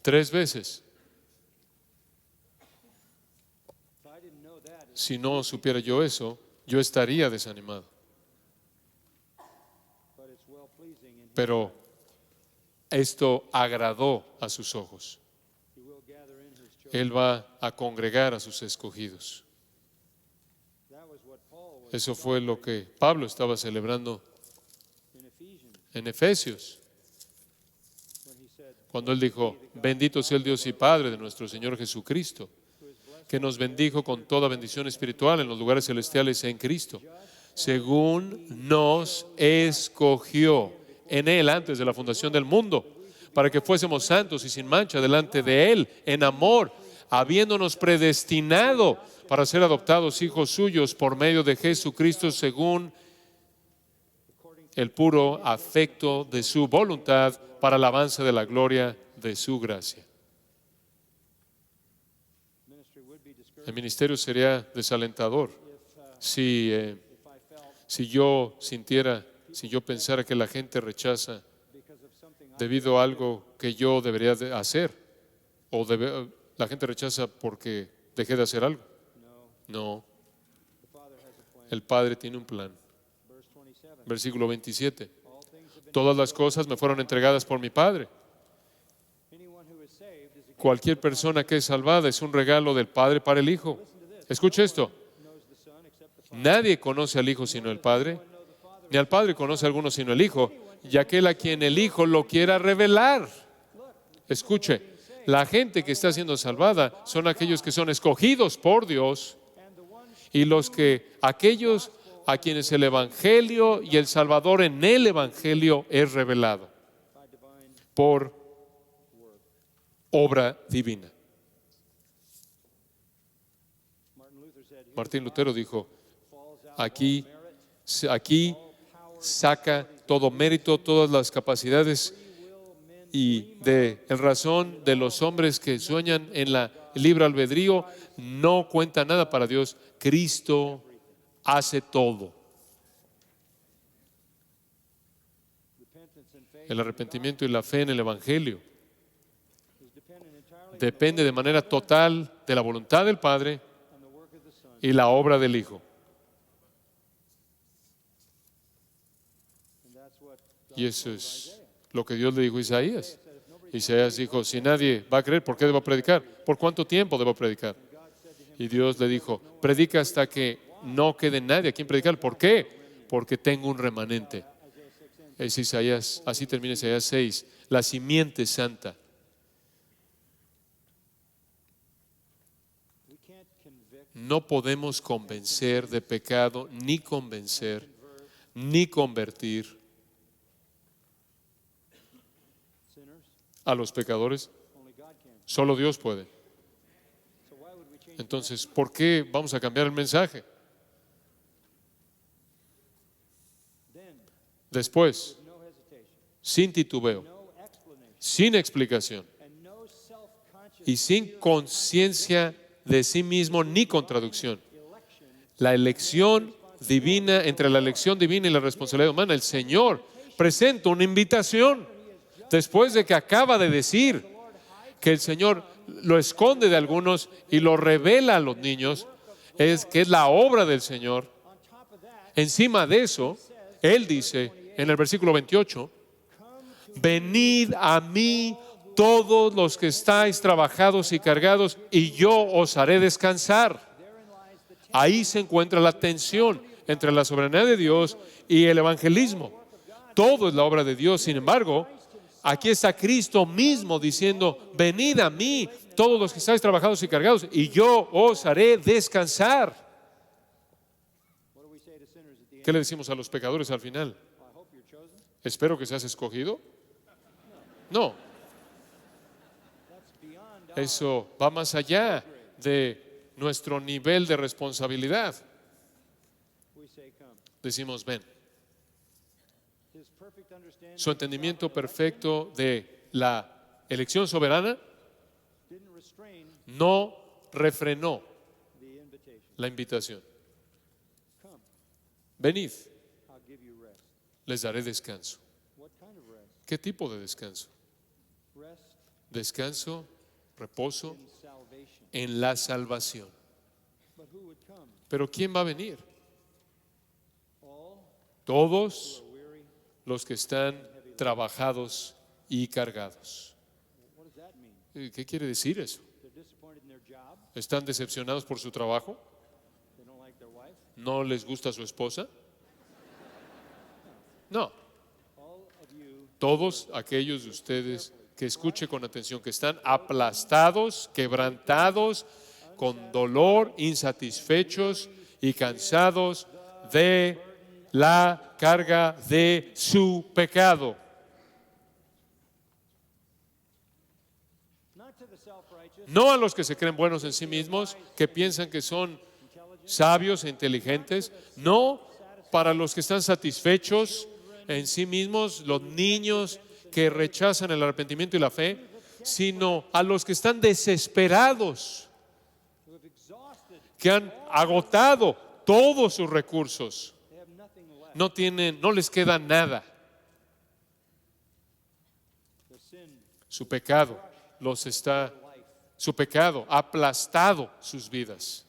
3 veces. Si no supiera yo eso, yo estaría desanimado. pero esto agradó a sus ojos. He will gather in his children. Él va a congregar a sus escogidos. That was what Paul was Eso fue lo que Pablo estaba celebrando in Ephesians en Efesios, when he said, cuando él dijo: bendito sea el Dios y Padre de nuestro Señor Jesucristo, que nos bendijo con toda bendición espiritual en los lugares celestiales en Cristo, según nos escogió en Él antes de la fundación del mundo, para que fuésemos santos y sin mancha delante de Él, en amor, habiéndonos predestinado para ser adoptados hijos suyos por medio de Jesucristo, según el puro afecto de su voluntad, para alabanza de la gloria de su gracia. ministry would be discouraged El ministerio sería desalentador si yo sintiera, si yo pensara que la gente rechaza because of something debido a algo que yo debería de hacer, o la gente rechaza porque dejé de hacer algo. No, the Father has a plan. el Padre tiene un plan. Verse 27. Versículo 27. All things have been Todas las cosas me fueron entregadas por mi Padre. anyone who is saved is a Cualquier persona que es salvada es un regalo del Padre para el Hijo. Escuche esto. knows the Son except the Father. Nadie conoce al Hijo sino el Padre, ni al Padre conoce a alguno sino el Hijo, y aquel a quien el Hijo lo quiera revelar. Escuche, la gente que está siendo salvada son aquellos que son escogidos por Dios, y aquellos a quienes el Evangelio y el Salvador en el Evangelio es revelado By divine por obra divina. Martin Luther said, "Here Martín Lutero dijo: falls out aquí saca todo mérito, todas las capacidades y de en razón de los hombres que sueñan en la libre albedrío, no cuenta nada para Dios. Cristo hace todo. repentance and faith El arrepentimiento y la fe en el Evangelio is dependent entirely depende de manera total de la voluntad del Padre on the work of the Son." y la obra del Hijo. And that's what Y eso es lo que Dios le dijo a Isaías. Isaías dijo: si nadie va a creer, ¿por qué debo predicar? ¿Por cuánto tiempo debo predicar? Y Dios le dijo: predica hasta que no quede nadie a quien predicar. ¿Por qué? Porque tengo un remanente. Es Isaías, así termina Isaías 6, la simiente santa. we can't convict No podemos convencer de pecado, ni convencer, ni convertir sinners, a los pecadores. only God can. Solo Dios puede. So why would we change? Entonces, ¿por qué vamos a cambiar el mensaje? Then, Después, no hesitation, sin titubeo, no explanation, sin explicación and no self-conscious y sin conciencia de sí mismo ni contradicción. election La elección divina, entre la elección divina y la responsabilidad humana, el Señor presenta una invitación después de que acaba de decir que el Señor lo esconde de algunos y lo revela a los niños, que es la obra del Señor. on top of that. Encima de eso, Él dice en el versículo 28, venid a mí todos los que estáis trabajados y cargados, y yo os haré descansar. Ahí se encuentra la tensión entre la soberanía de Dios y el evangelismo. Todo es la obra de Dios. Sin embargo, aquí está Cristo mismo diciendo: venid a mí todos los que estáis trabajados y cargados, y yo os haré descansar. What do we say to sinners at the end? ¿Qué le decimos a los pecadores al final? I hope you're chosen. Espero que seas escogido. No, That's beyond eso va más allá de nuestro nivel de responsabilidad. we say come. Decimos: ven. His perfect understanding Su entendimiento perfecto de la elección soberana didn't restrain no refrenó the invitation. la invitación. Come, Venid, I'll give you rest. les daré descanso. What kind of rest? ¿Qué tipo de descanso? Rest Descanso, reposo in salvation. en la salvación. But who would come? Pero ¿quién va a venir? All Todos who are weary, los que están trabajados y cargados. What does that mean? ¿Qué quiere decir eso? They're disappointed in their job. ¿Están decepcionados por su trabajo? They don't like their wife. ¿No les gusta su esposa? No. All of you Todos aquellos de ustedes que escuche con atención, que están aplastados, quebrantados, con dolor, insatisfechos y cansados de la carga de su pecado. not to the self-righteous, No a los que se creen buenos en sí mismos, que piensan que son sabios e inteligentes. No para los que están satisfechos en sí mismos, los niños que rechazan el arrepentimiento y la fe, sino a los que están desesperados, who have exhausted, que han agotado todos sus recursos. they have nothing left. No les queda nada. The sin, Su pecado su pecado ha aplastado sus vidas.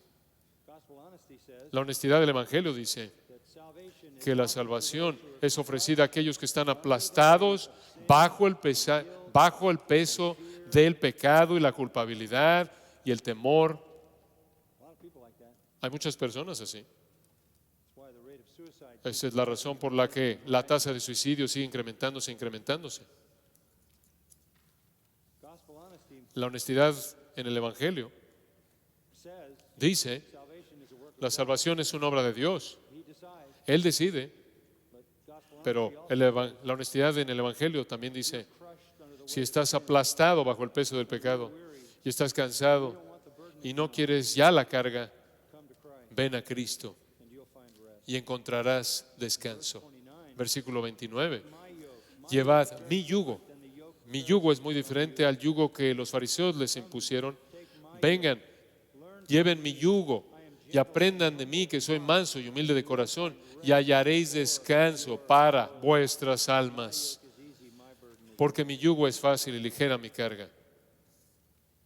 gospel honesty says La honestidad del Evangelio dice that salvation is que la salvación es ofrecida a aquellos que están aplastados bajo el peso del pecado y la culpabilidad y el temor. a lot of people like that. Hay muchas personas así. That's why the rate of suicide Esa es la razón por la que la tasa de suicidio sigue incrementándose. gospel honesty La honestidad en el Evangelio says dice, salvation is a work of la salvación es una obra de Dios. he decides, Él decide, but gospel pero honesty also la honestidad en el Evangelio también dice, crushed under the si estás aplastado bajo el peso del pecado y estás cansado y no quieres ya la carga, come to Christ ven a Cristo and you'll find rest. y encontrarás descanso. 29, Versículo 29. my yoke, Llevad mi yugo. than the yoke, Mi yugo es muy diferente al yugo que los fariseos les impusieron. Vengan, lleven mi yugo y aprendan de mí que soy manso y humilde de corazón y hallaréis descanso para vuestras almas. is easy, my burden is. Porque mi yugo es fácil y ligera mi carga.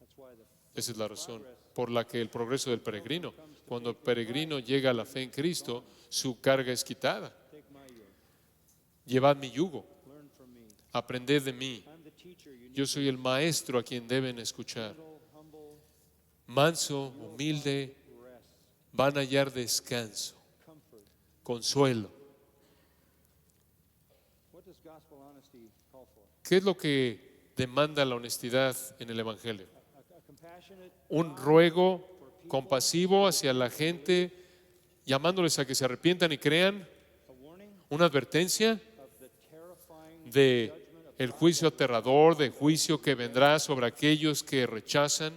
That's why the Esa es la razón por la que el progreso del peregrino, cuando el peregrino llega a la fe en Cristo, su carga es quitada. take my yoke, Llevad mi yugo, learn from me. aprended de mí. I'm the teacher you need. Yo soy el maestro a quien deben escuchar. Humble Manso, humilde, rest, van a hallar descanso, comfort. consuelo. What does gospel honesty call for? ¿Qué es lo que demanda la honestidad en el Evangelio? A compassionate, Un ruego compasivo hacia la gente, llamándoles a que se arrepientan y crean, a warning una advertencia of the terrifying de el juicio aterrador, de juicio que vendrá sobre aquellos que rechazan,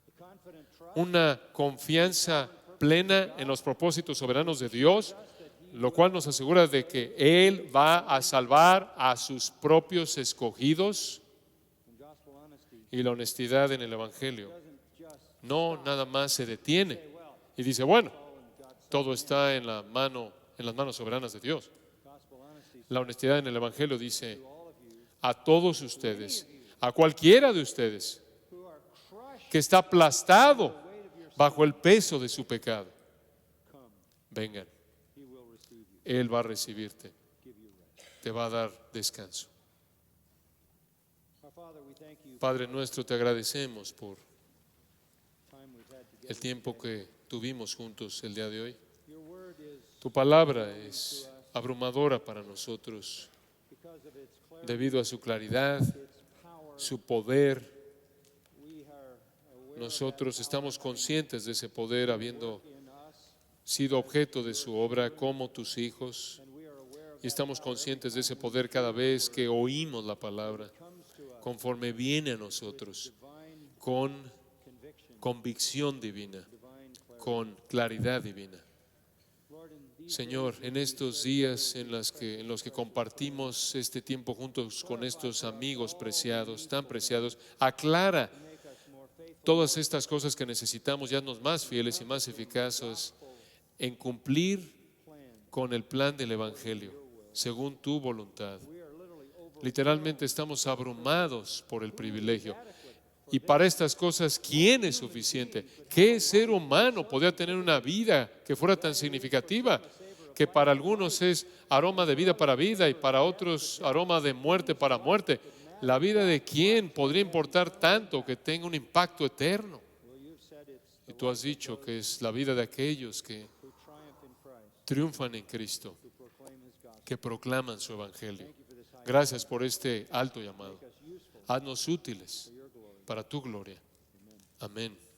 the confident trust una confianza plena en los propósitos soberanos de Dios, lo cual nos asegura de que Él va a salvar a sus propios escogidos. and gospel honesty Y la honestidad en el Evangelio doesn't just no nada más se detiene say, well, y dice, bueno, all in God's todo está en las manos soberanas de Dios. gospel honesty La honestidad en el Evangelio dice to all of you a todos ustedes, a cualquiera de ustedes who are crushed que está aplastado weight of your bajo el peso de su pecado, come, vengan, he will receive you, Él va a recibirte, give you rest. te va a dar descanso. Our Father, we thank you Padre nuestro, te agradecemos por for the time we've had together. el tiempo que tuvimos juntos el día de hoy. Your word is, Tu palabra es abrumadora para nosotros because of its clarity, debido a su claridad, its power, su poder. we are aware Nosotros estamos conscientes de ese poder habiendo in us, sido objeto de su obra como tus hijos and we are aware of y estamos conscientes de ese poder cada vez que oímos la palabra comes to us, conforme viene a nosotros divine con conviction, convicción divina, divine clarity. con claridad divina. Lord, in these Señor, en estos días en los que compartimos este tiempo juntos con estos amigos preciados, tan preciados, aclara make us more faithful todas estas cosas que necesitamos, ya nos más fieles y más eficaces en cumplir plan. con el plan del Evangelio, según tu voluntad. We are literally over Literalmente estamos abrumados por el privilegio. Y para estas cosas, ¿quién es suficiente? ¿Qué ser humano podría tener una vida que fuera tan significativa que para algunos es aroma de vida para vida y para otros aroma de muerte para muerte. ¿La vida de quién podría importar tanto que tenga un impacto eterno? Y tú has dicho que es la vida de aquellos que triunfan en Cristo, que proclaman su evangelio. Gracias por este alto llamado. Haznos útiles para tu gloria. Amén.